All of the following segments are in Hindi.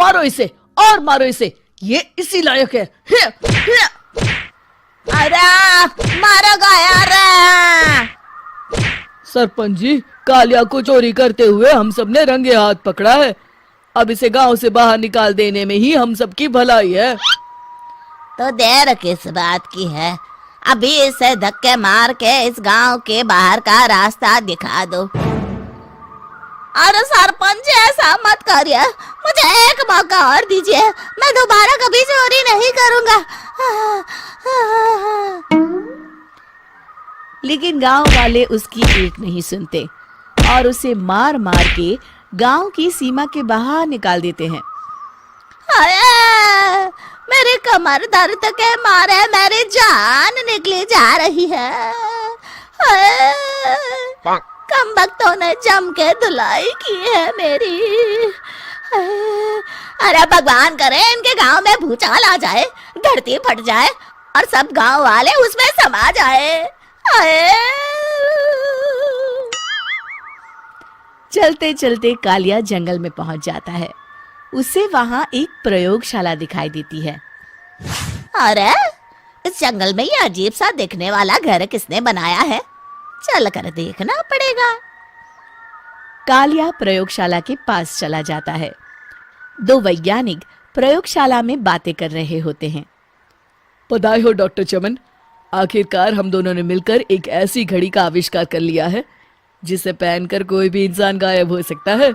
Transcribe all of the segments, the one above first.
मारो इसे और मारो इसे, ये इसी लायक है। अरे मारो यार। सरपंच जी, कालिया को चोरी करते हुए हम सब ने रंगे हाथ पकड़ा है। अब इसे गांव से बाहर निकाल देने में ही हम सबकी भलाई है। तो देर किस बात की है, अभी इसे धक्के मार के इस गांव के बाहर का रास्ता दिखा दो। अरे सरपंच ऐसा मत करिए, मुझे एक मौका और दीजिए, मैं दोबारा कभी चोरी नहीं करूंगा। लेकिन गांव वाले उसकी एक नहीं सुनते और उसे मार मार के गांव की सीमा के बाहर निकाल देते हैं। मेरी कमर दर्द के मारे मेरी जान निकली जा रही है। कमबख्तों ने जम के धुलाई की है मेरी। अरे भगवान करे इनके गांव में भूचाल आ जाए, धरती फट जाए और सब गांव वाले उसमें समा जाए। चलते चलते कालिया जंगल में पहुंच जाता है। उसे वहां एक प्रयोगशाला दिखाई देती है। अरे इस जंगल में ये अजीब सा दिखने वाला घर किसने बनाया है, चल कर देखना पड़ेगा। कालिया प्रयोगशाला के पास चला जाता है। दो वैज्ञानिक प्रयोगशाला में बातें कर रहे होते हैं। बधाई हो डॉक्टर चमन, आखिरकार हम दोनों ने मिलकर एक ऐसी घड़ी का आविष्कार कर लिया है जिसे पहनकर कोई भी इंसान गायब हो सकता है।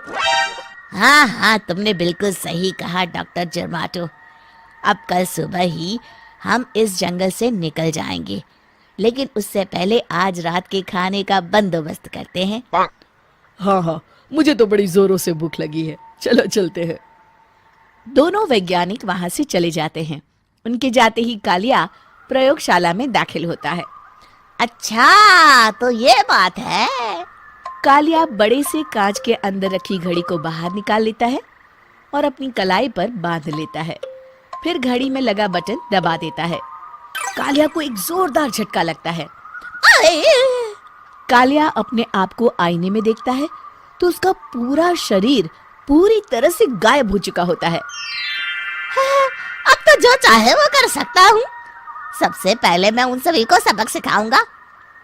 हाँ हाँ, तुमने बिल्कुल सही कहा डॉक्टर जर्माटो। अब कल सुबह ही हम इस जंगल से निकल जाएंगे, लेकिन उससे पहले आज रात के खाने का बंदोबस्त करते हैं। हाँ हाँ, मुझे तो बड़ी जोरों से भूख लगी है, चलो चलते हैं। दोनों वैज्ञानिक वहां से चले जाते हैं। उनके जाते ही कालिया प्रयोगशाला में दाखिल होता है। अच्छा तो ये बात है। कालिया बड़े से कांच के अंदर रखी घड़ी को बाहर निकाल लेता है और अपनी कलाई पर बांध लेता है। फिर घड़ी में लगा बटन दबा देता है। कालिया को एक जोरदार झटका लगता है। कालिया अपने आप को आईने में देखता है तो उसका पूरा शरीर पूरी तरह से गायब हो चुका होता है। अब तो जो चाहे वो कर सकता हूँ। सबसे पहले मैं उन सभी को सबक सिखाऊंगा।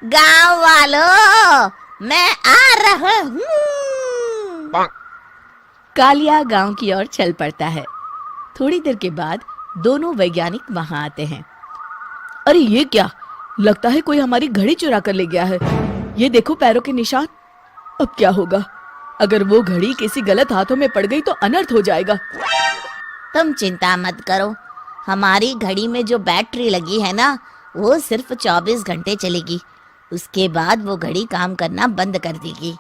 गांव वालों, मैं आ रहा हूँ। कालिया गांव की ओर चल पड़ता है। थोड़ी देर के बाद दोनों वैज्ञानिक वहां आते हैं। अरे ये क्या, लगता है कोई हमारी घड़ी चुरा कर ले गया है। ये देखो पैरों के निशान। अब क्या होगा, अगर वो घड़ी किसी गलत हाथों में पड़ गई तो अनर्थ हो जाएगा। तुम चिंता मत करो, हमारी घड़ी में जो बैटरी लगी है ना, वो सिर्फ 24 घंटे चलेगी। उसके बाद वो घड़ी काम करना बंद कर देगी।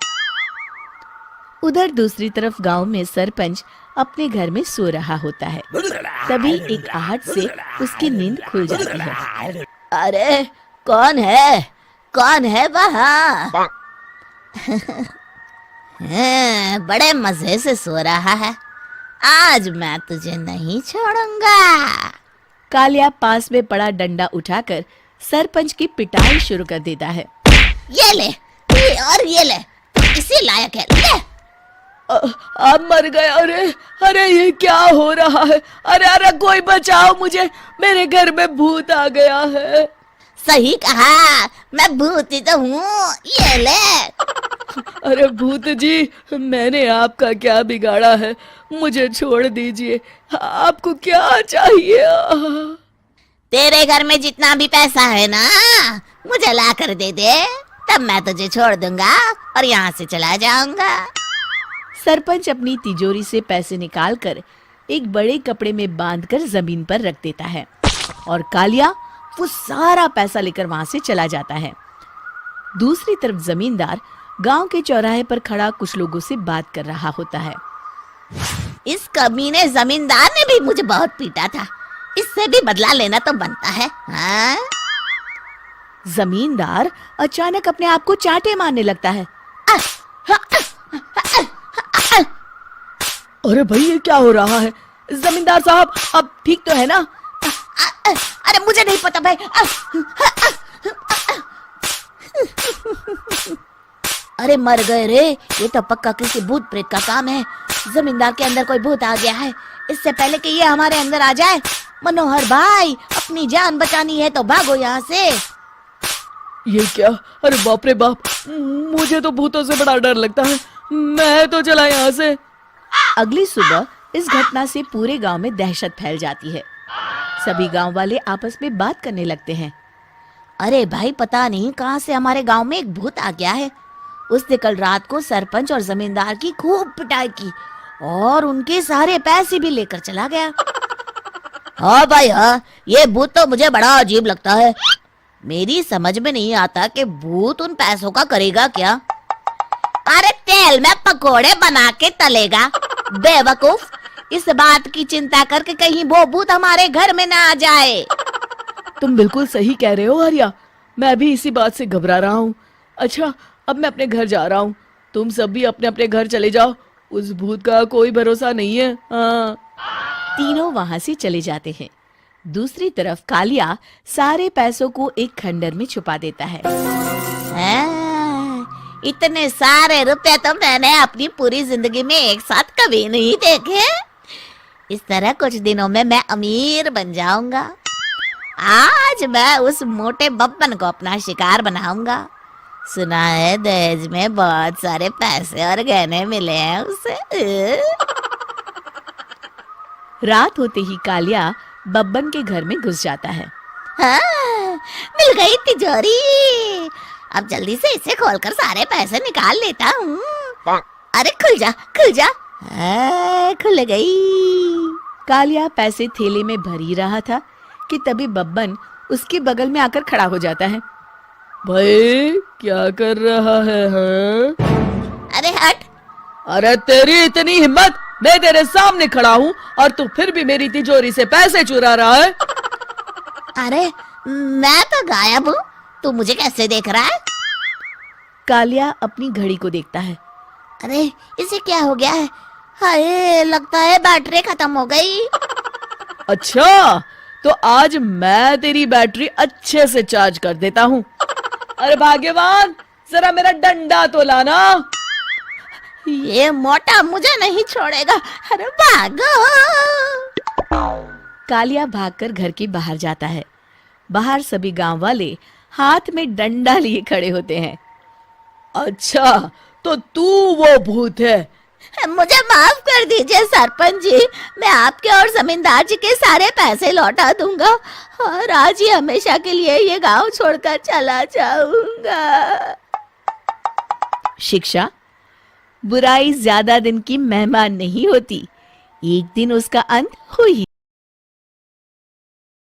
उधर दूसरी तरफ गांव में सरपंच अपने घर में सो रहा होता है। तभी एक आहट से उसकी नींद खुल जाती है। अरे कौन है वहाँ? बड़े मजे से सो रहा है, आज मैं तुझे नहीं छोड़ूंगा। कालिया पास में पड़ा डंडा उठाकर सरपंच की पिटाई शुरू कर देता है। ये ले, ये ले, इसी लायक है, ले। आप मर गए। अरे ये क्या हो रहा है? अरे कोई बचाओ मुझे, मेरे घर में भूत आ गया है। सही कहा, मैं भूत ही तो हूँ, ये ले। अरे भूत जी, मैंने आपका क्या बिगाड़ा है, मुझे छोड़ दीजिए। आपको क्या चाहिए? तेरे घर में जितना भी पैसा है ना, मुझे ला कर दे दे, तब मैं तुझे छोड़ दूंगा और यहाँ से चला जाऊंगा। सरपंच अपनी तिजोरी से पैसे निकालकर एक बड़े कपड़े में बांधकर जमीन पर रख देता है और कालिया वो सारा पैसा लेकर वहां से चला जाता है। दूसरी तरफ जमींदार गांव के चौराहे पर खड़ा कुछ लोगों से बात कर रहा होता है। इस कमीने जमींदार ने भी मुझे बहुत पीटा था, इससे भी बदला लेना तो बनता है। हाँ? जमींदार अचानक अपने आप को चांटे मारने लगता है। अरे भाई ये क्या हो रहा है? जमींदार साहब, अब ठीक तो है ना? अरे मुझे नहीं पता भाई। अरे मर गए रे, ये तो पक्का किसी भूत प्रेत का काम है। जमींदार के अंदर कोई भूत आ गया है। इससे पहले कि ये हमारे अंदर आ जाए, मनोहर भाई अपनी जान बचानी है तो भागो यहाँ से। ये क्या? अरे बाप रे बाप, मुझे तो भूतों से बड़ा डर लगता है। मैं तो चला यहाँ से। अगली सुबह इस घटना से पूरे गांव में दहशत फैल जाती है। सभी गांव वाले आपस में बात करने लगते हैं। अरे भाई, पता नहीं कहाँ से हमारे गांव में एक भूत आ गया है। उसने कल रात को सरपंच और जमींदार की खूब पिटाई की और उनके सारे पैसे भी लेकर चला गया। हाँ भाई हाँ, ये भूत तो मुझे बड़ा अजीब लगता है। मेरी समझ में नहीं आता कि भूत उन पैसों का करेगा क्या। अरे तेल में पकोड़े बना के तलेगा, बेवकूफ। इस बात की चिंता करके कहीं वो भूत हमारे घर में ना आ जाए। तुम बिल्कुल सही कह रहे हो आर्या, मैं भी इसी बात से घबरा रहा हूँ। अच्छा, अब मैं अपने घर जा रहा हूँ। तुम सब भी अपने अपने घर चले जाओ, उस भूत का कोई भरोसा नहीं है। हाँ। तीनों वहां से चले जाते हैं। दूसरी तरफ कालिया सारे पैसों को एक खंडर में छुपा देता है। इतने सारे रुपए तो मैंने अपनी पूरी जिंदगी में एक साथ कभी नहीं देखे। इस तरह कुछ दिनों में मैं अमीर बन जाऊंगा। आज मैं उस मोटे बब्बन को अपना शिकार बनाऊंगा। सुना है दहेज में बहुत सारे पैसे और गहने मिले हैं उसे। रात होते ही कालिया बब्बन के घर में घुस जाता है। हाँ, मिल गई तिजोरी। अब जल्दी से इसे खोलकर सारे पैसे निकाल लेता हूँ। अरे खुल जा, खुल जा। खुल गई। कालिया पैसे थैले में भर ही रहा था कि तभी बब्बन उसके बगल में आकर खड़ा हो जाता है। भाई क्या कर रहा है? हाँ? अरे हट। अरे तेरी इतनी हिम्मत, मैं तेरे सामने खड़ा हूँ और तू फिर भी मेरी तिजोरी से पैसे चुरा रहा है। अरे मैं तो गायब हूँ, तू मुझे कैसे देख रहा है? कालिया अपनी घड़ी को देखता है। अरे इसे क्या हो गया है? हाय, लगता है बैटरी खत्म हो गई। अच्छा, तो आज मैं तेरी बैटरी अच्छे से चार्ज कर देता हूँ। अरे भाग्यवान, जरा मेरा डंडा तो लाना। ये मोटा मुझे नहीं छोड़ेगा। अरे भागो। कालिया भागकर घर के बाहर जाता है। बाहर सभी गांव वाले हाथ में डंडा लिए खड़े होते हैं। अच्छा, तो तू वो भूत है? मुझे माफ कर दीजिए सरपंच जी, मैं आपके और जमींदार जी के सारे पैसे लौटा दूंगा और आज ही हमेशा के लिए ये गांव छोड़कर चला जाऊंगा। शिक्षा: बुराई ज्यादा दिन की मेहमान नहीं होती, एक दिन उसका अंत हो ही